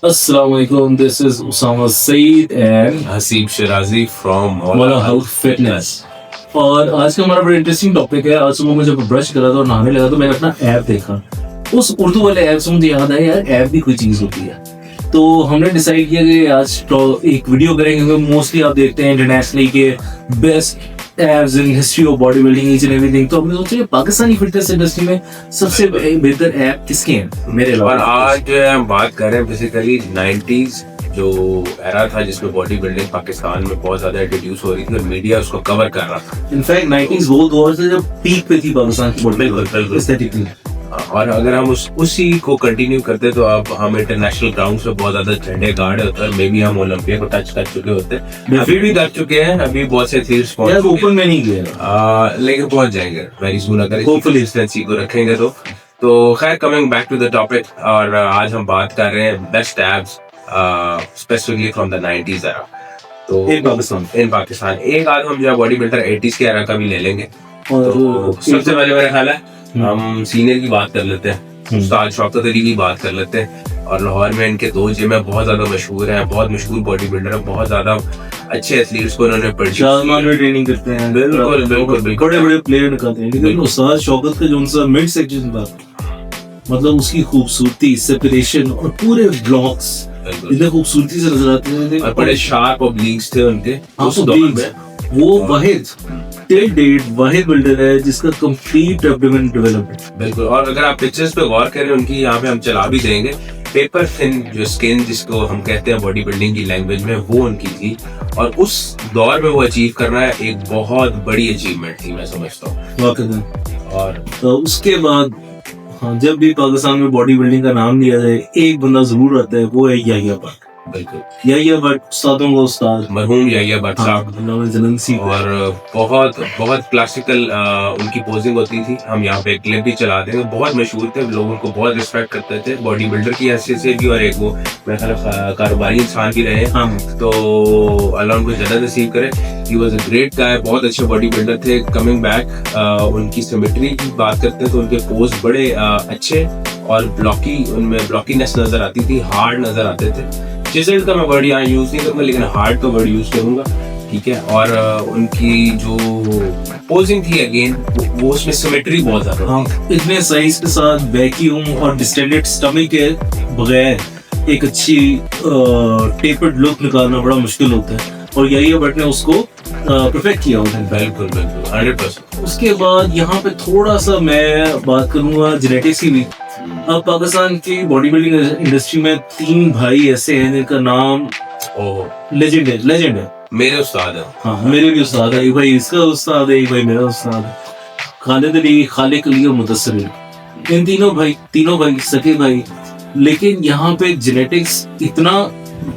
Assalamualaikum. This is Usama Saeed and Haseeb शराजी from Mola Health Fitness. और आज का हमारा बड़ा इंटरेस्टिंग टॉपिक है। आज सुबह मैं जब ब्रश कर रहा था और नहाने लगा तो मैंने अपना ऐप देखा। उस उर्दू वाले ऐप से मुझे याद आया यार ऐप भी कोई चीज होती है। तो हमने डिसाइड किया कि आज तो एक वीडियो करेंगे क्योंकि मोस्टली आप देखते हैं इंटरनेशनली के best apps in history of body building each and everything. तो हमने सोचा पाकिस्तानी फिटनेस इंडस्ट्री में सबसे बेहतर ऐप किसके हैं मेरे और अलावा। आज जो है हम बात कर रहे हैं बेसिकली 90s जो एरा था जिसमें बॉडी बिल्डिंग पाकिस्तान में बहुत ज्यादा इंट्रोड्यूस हो रही थी और मीडिया उसको कवर कर रहा था। इनफैक्ट 90s वो दौर से जब पीक पे थी पाकिस्तान की बॉडी बिल्डिंग एस्थेटिकली। और अगर हम उसी को कंटिन्यू करते तो अब हम इंटरनेशनल ग्राउंड पे बहुत ज्यादा झंडे गाड़े होते हैं। मे बी हम ओलंपिया को टच कर चुके होते हैं, अभी भी कर चुके हैं। अभी बहुत से एथलीट्स पहुंच यार चुके ओपन में नहीं गए हैं, लेकिन पहुंच जाएंगे वेरी सून अगर होपफुली इस कंसिस्टेंसी को रखेंगे तो खैर coming back to the topic. और आज हम बात कर रहे हैं best apps specifically from the 90s era. तो इन पाकिस्तान एक आध हम जो बॉडी बिल्डर 80s के एरा का भी ले लेंगे। तो सबसे पहले मेरा ख्याल है हम सीनियर की बात कर लेते हैं, उस्ताद शौकत अली की बात कर लेते हैं। और लाहौर में इनके दो जिम है, बहुत ज्यादा मशहूर है, बहुत मशहूर बॉडी बिल्डर है, बहुत ज्यादा अच्छे एथलीट्स को उन्होंने ट्रेनिंग करते हैं। बिल्कुल बिल्कुल बिल्कुल बड़े बड़े प्लेयर निकालते हैं। लेकिन उस्ताद शौकत का जो उनका मिड सेक्शन था, मतलब उसकी खूबसूरती, सेपरेशन और पूरे ब्लॉक्स इतने खूबसूरती से नजर आते हैं और बड़े शार्प ऑब्लिक्स थे उनके उस दौर में। वो वाहिद टिल डेट वाहिद बिल्डर है जिसका कंप्लीट एब्डोमेन डेवलप है। बिल्कुल। और अगर आप पिक्चर्स पे गौर करें उनकी, यहाँ पे हम चला भी देंगे, पेपर थिन जो स्किन जिसको हम कहते हैं बॉडी बिल्डिंग की लैंग्वेज में, वो उनकी थी। और उस दौर में वो अचीव करना एक बहुत बड़ी अचीवमेंट थी मैं समझता हूँ। और तो उसके बाद हाँ, जब भी पाकिस्तान में बॉडी बिल्डिंग का नाम लिया जाए एक बंदा जरूर आता है, वो है याहिया भट्ट। बिल्कुल याहिया भट्ट उस्तादों का उस्ताद, मरहूम याहिया भट्ट साहब। और बहुत बहुत क्लासिकल उनकी पोजिंग होती थी। हम यहाँ पे एक क्लिप भी चला देंगे। बहुत मशहूर थे लोग, उनको बहुत रिस्पेक्ट करते थे बॉडी बिल्डर की हैसियत से भी, और एक वो मेरे ख्याल कारोबारी इंसान भी रहे। तो अल्लाह उनको जन्नत नसीब करे। He was a great guy, बहुत अच्छे बॉडी बिल्डर थे। कमिंग बैक उनकी सिमेट्री की बात करते हैं तो उनके पोज बड़े अच्छे और ब्लॉकी, उनमें ब्लॉकीनेस नजर आती थी, हार्ड नजर आते थे। चिजल्ड का मैं वर्ड यहाँ यूज नहीं करूंगा लेकिन हार्ड का वर्ड यूज करूंगा, ठीक है। और उनकी जो पोजिंग थी अगेन वो उसमें सिमेट्री बहुत ज्यादा। इतने साइज के साथ वैक्यूम और डिस्टेंडेड स्टमक के बगैर एक अच्छी टेपर्ड लुक निकालना बड़ा मुश्किल होता है, और याहिया भट्ट ने उसको परफेक्ट किया उन्होंने। बिल्कुल बिल्कुल 100%। उसके बाद यहाँ पे थोड़ा सा मैं बात करूंगा जेनेटिक्स की भी। अब पाकिस्तान की बॉडी बिल्डिंग इंडस्ट्री में 3 भाई ऐसे हैं जिनका नाम लेजेंड है। मेरे उस्ताद है। हाँ, मेरे भी उस्ताद है। एक भाई इसका उस्ताद है, एक भाई मेरा उस्ताद है, खालिद अली, खालिक अली और मुदस्सिर अली। इन तीनों भाई सके भाई। लेकिन यहाँ पे जेनेटिक्स इतना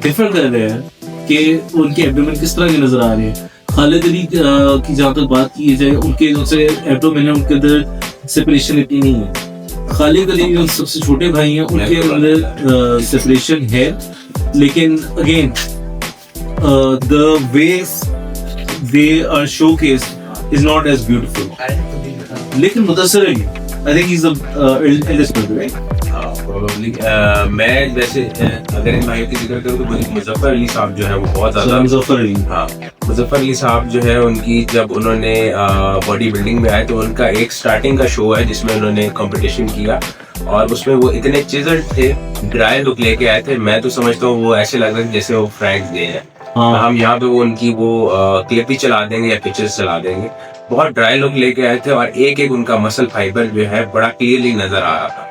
डिफर कर रहे हैं कि उनके एब्डोमेन किस तरह के नजर आ रहे हैं। खालिद अली की जहाँ तक बात की जाए, उनके जो एब्डोमेन है उनके अंदर सेपरेशन इतनी नहीं है। खालिद अली जो सबसे छोटे भाई हैं उनके अंदर सेपरेशन है, लेकिन again the way they are showcased is not as beautiful. लेकिन Mudassir Ali I think he is the eldest brother, right? Probably मैं वैसे अगर इन भाइयों की जिक्र करूँ तो मुजफ्फर अली साहब जो है वो बहुत ज्यादा। मुजफ्फर अली साहब जो है उनकी जब उन्होंने बॉडी बिल्डिंग में आए तो उनका एक स्टार्टिंग का शो है जिसमें उन्होंने कंपटीशन किया और उसमें वो इतने चिजल्ड थे, ड्राई लुक लेके आए थे। मैं तो समझता हूँ वो ऐसे लग रहा है जैसे वो फ्रैंक्स गए हैं। हम यहाँ पे वो उनकी वो क्लिप ही चला देंगे या पिक्चर्स चला देंगे। बहुत ड्राई लुक लेके आए थे और एक एक उनका मसल फाइबर जो है बड़ा क्लियरली नजर आ रहा था।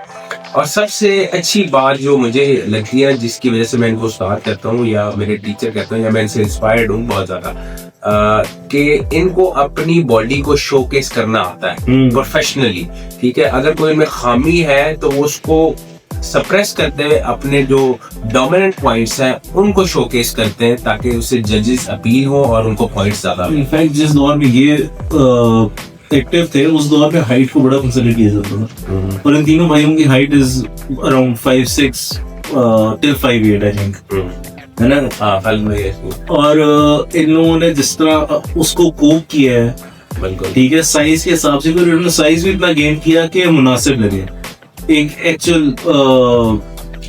और सबसे अच्छी बात जो मुझे लगती है जिसकी वजह से मैं इनको स्टार्ट करता हूँ या मेरे टीचर कहते हैं या मैं इनसे इंस्पायर्ड हूँ बहुत ज्यादा, कि इनको अपनी बॉडी को शोकेस करना आता है प्रोफेशनली, ठीक है। अगर कोई इनमें खामी है तो उसको सप्रेस करते हुए अपने जो डोमिनेंट पॉइंट्स हैं उनको शोकेस करते हैं ताकि उससे जजेस अपील हो और उनको पॉइंट्स ज्यादा। इनफैक्ट जिस दौर में ये एक्टिव थे उस दौर पे हाइट को बड़ा कंसीडर किया जाता था, और इन तीनों भाइयों की height is around 5'6" till 5'8" I think, है ना? और इन लोगों ने जिस तरह उसको कोप किया है, बिल्कुल ठीक है, साइज के हिसाब से उन्होंने साइज भी इतना गेन किया कि मुनासिब लगे। एक एक्चुअल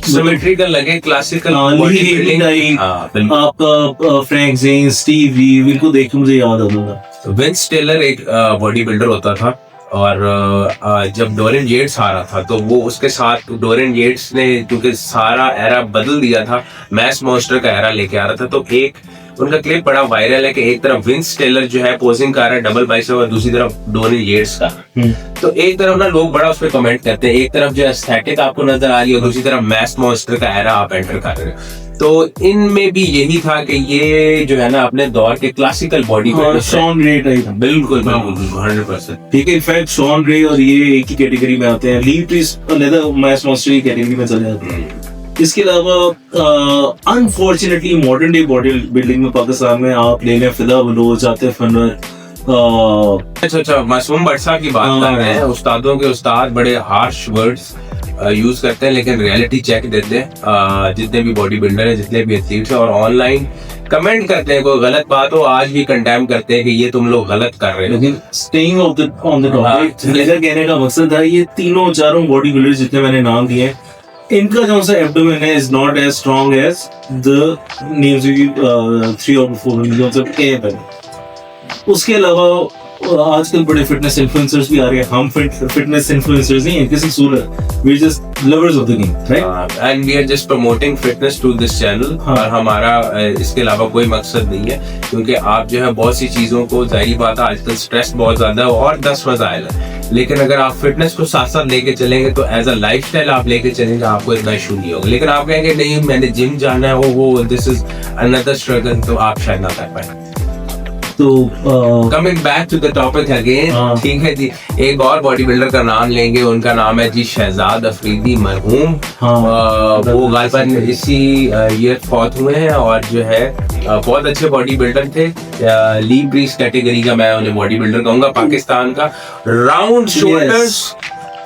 सिमेट्रिकल लगे, क्लासिकल बॉडी बिल्डिंग। आपका फ्रैंक ज़ेन, स्टीव रीव, इनको देख के मुझे याद आता था। विंस टेलर एक बॉडी बिल्डर होता था, और जब डोरियन येट्स आ रहा था तो वो उसके साथ डोरियन येट्स ने क्योंकि सारा एरा बदल दिया था, मैस मॉन्स्टर का एरा लेके आ रहा था, तो एक उनका क्लिप बड़ा वायरल है कि एक तरफ विंस टेलर जो है पोजिंग कर रहा है डबल बाइसेप और दूसरी तरफ डोरियन येट्स का। तो एक तरफ ना लोग बड़ा उस पर कमेंट करते हैं, एक तरफ जो एस्थेटिक आपको नजर आ रही है और दूसरी तरफ मैस मॉन्स्टर का एरा आप एंटर कर रहे हो। तो इनमें भी यही था कि ये जो है ना अपने दौर के क्लासिकल बॉडी शॉन रे टाइप। बिल्कुल 100%। ठीक है, इनफैक्ट शॉन रे और ये एक ही कैटेगरी में आते हैं, ली प्रीस्ट अलग मैस मॉन्स्टर की कैटेगरी में चले जाते हैं। इसके अलावा unfortunately modern day body building में पाकिस्तान में आप ले लें फिदा बलोच, आतिफ अनवर, अच्छा मासूम भट्ट साहब की बात कर रहे हैं। उस्तादों के उस्ताद बड़े हार्श वर्ड्स यूज करते हैं, लेकिन रियलिटी चेक देते हैं जितने भी बॉडी बिल्डर है, जितने भी एथलीट्स हैं, और ऑनलाइन कमेंट करते हैं। कोई गलत बात हो आज भी कंडेम करते हैं कि ये तुम लोग गलत कर रहे हो। लेकिन स्टेइंग ऑन द टॉपिक, मेरा कहने का मकसद था ये तीनों चारों बॉडी बिल्डर्स जितने मैंने नाम दिए, इनका जो सा एब्डोमेन है is not as strong as the names 3 और 4 जो सब के है। उसके अलावा आजकल बड़े फिटनेस इन्फ्लुएंसर्स भी आ रहे हैं। हम फिटनेस इन्फ्लुएंसर्स नहीं है किसी सूरत, we just lovers of the game, right? And we are just promoting fitness to this channel. और हमारा इसके अलावा कोई मकसद नहीं है, क्योंकि आप जो है बहुत सी चीजों को, जाहिर बात है आजकल स्ट्रेस बहुत ज्यादा है और 10 मसाइल है, लेकिन अगर आप फिटनेस को साथ साथ लेके चलेंगे तो एज अ लाइफस्टाइल आप लेके चलेंगे, आपको इतना इशू नहीं होगा। लेकिन आप कहेंगे नहीं मैंने जिम जाना है, वो दिस इज अनदर स्ट्रगल, तो आप शायद ना कर पाए। तो coming back to the topic again, ठीक है जी, एक और बॉडी बिल्डर का नाम लेंगे, उनका नाम है जी शहजाद अफरीदी मरहूम। वो गालिबन इसी ईयर फौत हुए हैं और जो है बहुत अच्छे बॉडी बिल्डर थे। ली ब्रीस कैटेगरी का मैं उन्हें बॉडी बिल्डर कहूंगा, पाकिस्तान का। राउंड शोल्डर्स,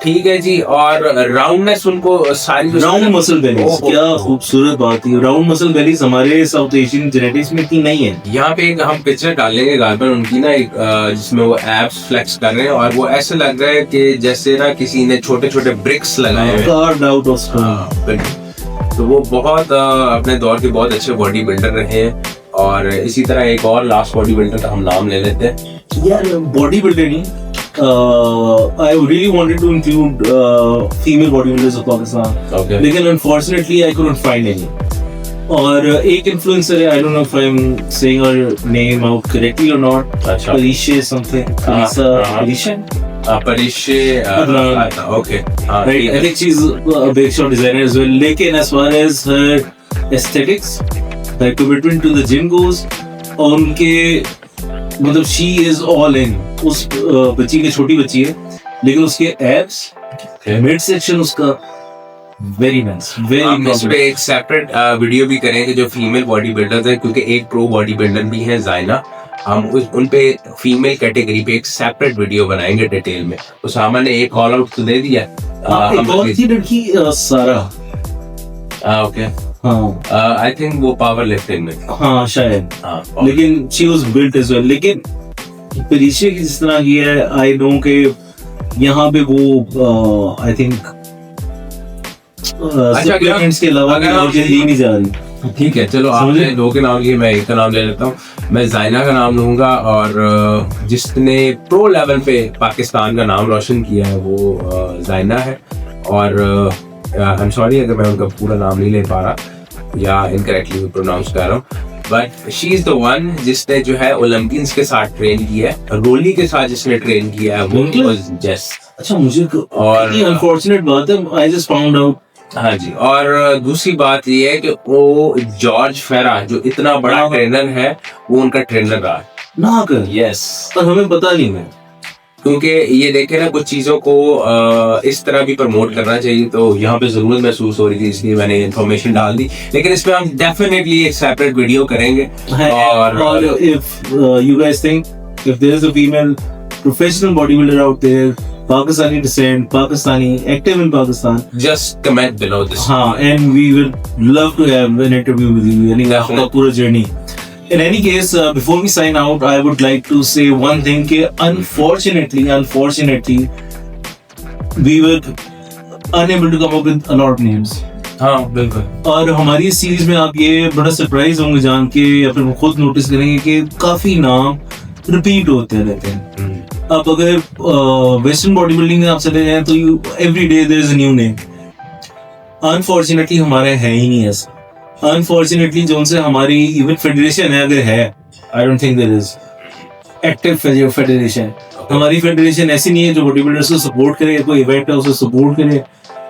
ठीक है जी, और राउंडनेस उनको सारी राउंड मसल बेलीज, क्या खूबसूरत बात है। राउंड मसल बेलीज हमारे साउथ एशियन जेनेटिक्स में इतनी नहीं है। यहाँ पे एक हम पिक्चर डालेंगे गालिबन उनकी ना, एक जिसमें वो एब्स फ्लेक्स कर रहे हैं और वो ऐसे लग रहा है कि जैसे ना किसी ने छोटे छोटे ब्रिक्स लगाए हैं, कार्व्ड आउट ऑफ स्टोन। तो वो बहुत अपने दौर के बहुत अच्छे बॉडी बिल्डर रहे हैं। और इसी तरह एक और लास्ट बॉडी बिल्डर का हम नाम ले लेते हैं। यार बॉडी बिल्डर नहीं, I really wanted to include female bodybuilders of Pakistan, लेकिन unfortunately I couldn't find any. और एक influencer है, I don't know if I'm saying her name out correctly or not. अच्छा. Alicia something. Alicia. Okay. Right. I think she's a big shot designer as well. लेकिन as far as her aesthetics, her commitment to the gym goes, और उनके मतलब she is all in. उस बच्ची की छोटी बच्ची है, लेकिन उसके एब्स, मिड सेक्शन उसका वेरी नाइस, वेरी। इस पे एक सेपरेट वीडियो भी करेंगे जो फीमेल बॉडी बिल्डर्स हैं, क्योंकि एक प्रो बॉडी बिल्डर भी है ज़ाइना। हम उन पे फीमेल कैटेगरी पे एक सेपरेट वीडियो बनाएंगे डिटेल में। उसामा ने एक कॉल आउट तो दे दिया। एक और थी लड़की सारा, ओके, आई थिंक वो पावर लिफ्टिंग में, हाँ शायद, लेकिन she was built as well. लेकिन परिचय की जिस तरह की है, आई नो के यहाँ पे वो आई थिंक सप्लीमेंट्स के अलावा और चीज नहीं जा रही। ठीक है, चलो आपने दो के नाम लिए, मैं एक का नाम ले लेता हूँ। मैं ज़ाइना का नाम लूंगा, और जिसने प्रो लेवल पे पाकिस्तान का नाम रोशन किया है वो ज़ाइना है। और आई एम सॉरी अगर मैं उनका पूरा नाम नहीं ले पा रहा या इनकरेक्टली प्रोनाउंस कर रहा हूँ, but she is the one जिसने जो है ओलंपियंस के साथ ट्रेन किया है, रोली के साथ जिसने ट्रेन किया है वो वाज जेस। अच्छा, मुझे और अनफॉर्चुनेट बात है, आई जस्ट फाउंड आउट। हाँ जी, और दूसरी बात ये है कि वो जॉर्ज फेरा जो इतना बड़ा ट्रेनर है, वो उनका ट्रेनर रहा ना कर। यस, पर हमें पता नहीं है, क्योंकि ये देखे ना कुछ चीजों को इस तरह भी प्रमोट करना चाहिए, तो यहाँ पे जरूरत महसूस हो रही थी, इसलिए मैंने इन्फॉर्मेशन डाल दी। लेकिन इस पे हम डेफिनेटली एक सेपरेट वीडियो करेंगे। और if you guys think if there is a female professional body builder out there, Pakistani descent, Pakistani, active in Pakistan, just comment below this. And we would love to have an interview with you. यानी आपका पूरा journey. In any case, before we sign out, I would like to say one thing कि unfortunately, we were unable to come up with a lot of names. हाँ बिल्कुल। और हमारी इस series में आप ये बड़ा सरप्राइज होंगे जान के, या फिर खुद नोटिस करेंगे कि काफी नाम रिपीट होते रहते हैं। अब अगर वेस्टर्न बॉडी बिल्डिंग में आप चले जाएं तो you every day there is a new name. Unfortunately हमारे है ही नहीं ऐसा। अनफॉर्चुनेटली जो उनसे हमारी इवन फेडरेशन है, अगर है, I don't think there is active federation. हमारी फेडरेशन ऐसी नहीं है जो बॉडी बिल्डर्स को सपोर्ट करे, कोई इवेंट है उसे सपोर्ट करे।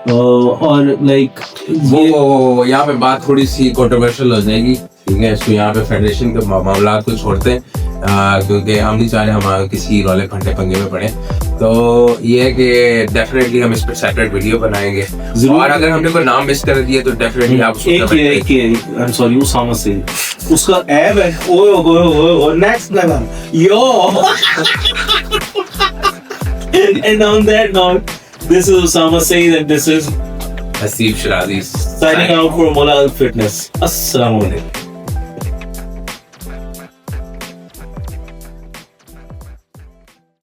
और लाइक वो यहाँ पे बात थोड़ी सी कंट्रोवर्शियल हो जाएगी, ठीक है, इसको यहाँ पे फेडरेशन के मामला को छोड़ते हैं, क्योंकि हम नहीं चाह रहे हम किसी रौले फंटे पंगे में पड़े। तो ये है कि डेफिनेटली हम इस पर सेपरेट वीडियो बनाएंगे, और अगर हमने कोई नाम मिस कर दिया तो डेफिनेटली आप आई एम सॉरी, उसामा से उसका ऐप है, ओए next level yo. And on that note, this is Osama saying that this is Hasib Shirazi signing out for Mola Fitness. Assalamu alaikum.